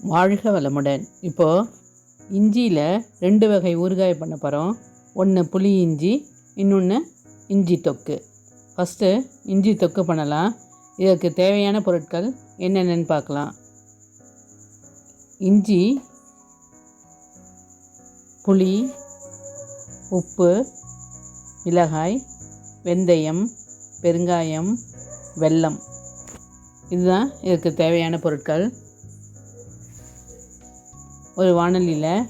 வாழ்க வளமுடன். இப்போது இஞ்சியில் 2 வகை ஊறுகாய் பண்ண போகிறோம். ஒன்று புளி இஞ்சி, இன்னொன்று இஞ்சி தொக்கு. ஃபஸ்ட்டு இஞ்சி தொக்கு பண்ணலாம். இதற்கு தேவையான பொருட்கள் என்னென்னு பார்க்கலாம். இஞ்சி, புளி, உப்பு, மிளகாய், வெந்தயம், பெருங்காயம், வெல்லம். இதுதான் இதுக்கு தேவையான பொருட்கள். ஒரு வாணலியில்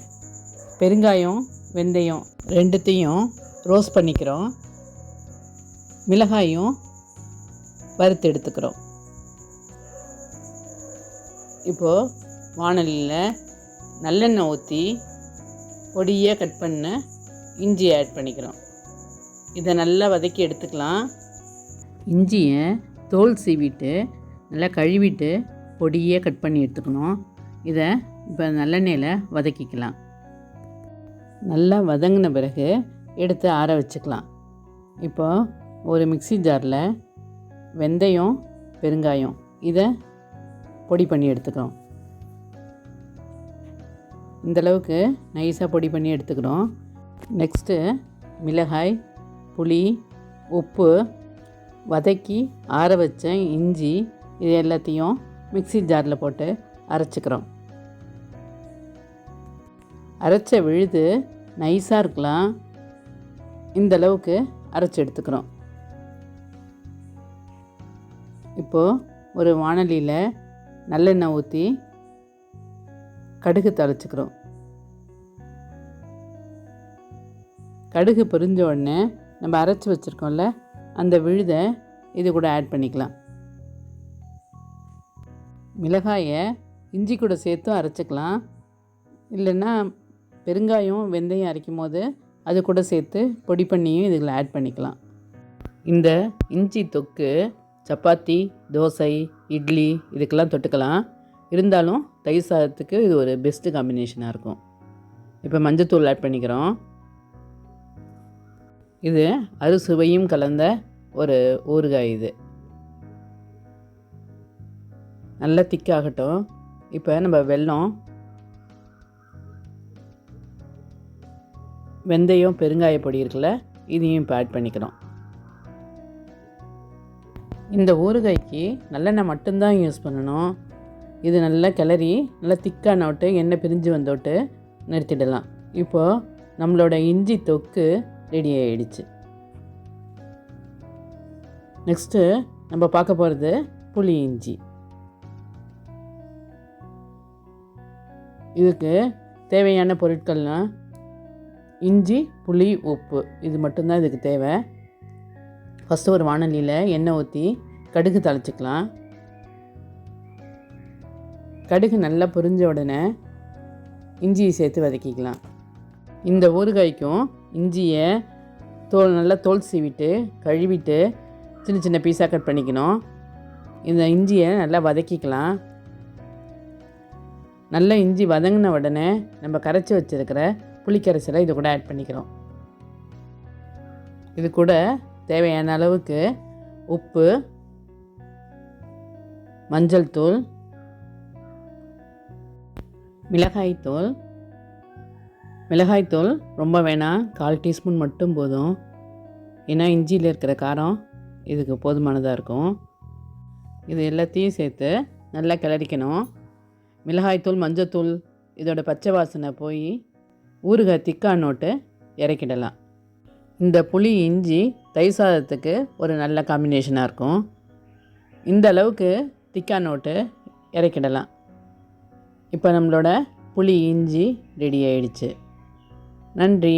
பெருங்காயம், வெந்தயம் ரெண்டுத்தையும் ரோஸ்ட் பண்ணிக்கிறோம். மிளகாயும் வறுத்து எடுத்துக்கிறோம். இப்போது வாணலியில் நல்லெண்ணெய் ஊற்றி பொடியாக கட் பண்ண இஞ்சி ஆட் பண்ணிக்கிறோம். இதை நல்லா வதக்கி எடுத்துக்கலாம். இஞ்சியை தோல் சீவிட்டு நல்லா கழுவிட்டு பொடியாக கட் பண்ணி எடுத்துக்கணும். இதை இப்போ நல்லெண்ணெயில் வதக்கிக்கலாம். நல்லா வதங்கின பிறகு எடுத்து ஆற வச்சுக்கலாம். இப்போது ஒரு மிக்ஸி ஜாரில் வெந்தயம், பெருங்காயம் இதை பொடி பண்ணி எடுத்துக்கிறோம். இந்தளவுக்கு நைஸாக பொடி பண்ணி எடுத்துக்கிறோம். நெக்ஸ்ட்டு மிளகாய், புளி, உப்பு, வதக்கி ஆற வச்ச இஞ்சி இது எல்லாத்தையும் மிக்ஸி ஜாரில் போட்டு அரைச்சிக்கிறோம். அரைச்ச விழுது நைஸாக இருக்கலாம். இந்தளவுக்கு அரைச்சி எடுத்துக்கிறோம். இப்போது ஒரு வாணலியில் நல்லெண்ணெய் ஊற்றி கடுகு தாளிச்சுக்கிறோம். கடுகு பொரிஞ்ச உடனே நம்ம அரைச்சி வச்சுருக்கோம்ல அந்த விழுதை இது கூட ஆட் பண்ணிக்கலாம். மிளகாயை இஞ்சி கூட சேர்த்தும் அரைச்சிக்கலாம். இல்லைன்னா பெருங்காயம், வெந்தயம் அரைக்கும் போது அது கூட சேர்த்து பொடி பண்ணியும் இதில் ஆட் பண்ணிக்கலாம். இந்த இஞ்சி தொக்கு சப்பாத்தி, தோசை, இட்லி இதுக்கெல்லாம் தொட்டுக்கலாம். இருந்தாலும் தயிர் சாதத்துக்கு இது ஒரு பெஸ்ட்டு காம்பினேஷனாக இருக்கும். இப்போ மஞ்சத்தூள் ஆட் பண்ணிக்கிறோம். இது அறுசுவையும் கலந்த ஒரு ஊறுகாய். இது நல்லா திக்காகட்டும். இப்போ நம்ம வெல்லம், வெந்தயம், பெருங்காய பொடி இருக்குல்ல இதையும் இப்போ ஆட் பண்ணிக்கிறோம். இந்த ஊறுகாய்க்கு நல்லெண்ணெய் மட்டும்தான் யூஸ் பண்ணணும். இது நல்லா கிளறி நல்லா திக்கான விட்டு எண்ணெய் பிரிஞ்சு வந்தோட்டு நிறுத்திடலாம். இப்போது நம்மளோட இஞ்சி தொக்கு ரெடி ஆகிடுச்சு. நெக்ஸ்ட்டு நம்ம பார்க்க போகிறது புளி இஞ்சி. இதுக்கு தேவையான பொருட்கள்னால் இஞ்சி, புளி, உப்பு இது மட்டும்தான் இதுக்கு தேவை. ஃபஸ்ட்டு ஒரு வாணலியில் எண்ணெய் ஊற்றி கடுகு தாளிச்சிக்கலாம். கடுகு நல்லா பொரிஞ்ச உடனே இஞ்சியை சேர்த்து வதக்கிக்கலாம். இந்த ஊறுகாய்க்கும் இஞ்சியை நல்லா தோல் சீவிட்டு கழுவிட்டு சின்ன சின்ன பீஸாக கட் பண்ணிக்கணும். இந்த இஞ்சியை நல்லா வதக்கிக்கலாம். நல்லா இஞ்சி வதங்கின உடனே நம்ம கரைச்சி வச்சுருக்கிற புளிக்கரைசலை இது கூட ஆட் பண்ணிக்கிறோம். இது கூட தேவையான அளவுக்கு உப்பு, மஞ்சள் தூள், மிளகாய்த்தூள். மிளகாய்த்தூள் ரொம்ப வேணாம், 1/4 டீஸ்பூன் மட்டும் போதும். ஏன்னா இஞ்சியில் இருக்கிற காரம் இதுக்கு போதுமானதாக இருக்கும். இது எல்லாத்தையும் சேர்த்து நல்லா கிளறிக்கணும். மிளகாய்த்தூள், மஞ்சத்தூள் இதோட பச்சை வாசனை போய் ஊறுகாய் திக்கானோட்டு இறக்கிடலாம். இந்த புளி இஞ்சி தயிர் சாதத்துக்கு ஒரு நல்ல காம்பினேஷனாக இருக்கும். இந்த அளவுக்கு திக்கானோட்டு இறக்கிடலாம். இப்போ நம்மளோட புளி இஞ்சி ரெடி ஆயிடுச்சு. நன்றி.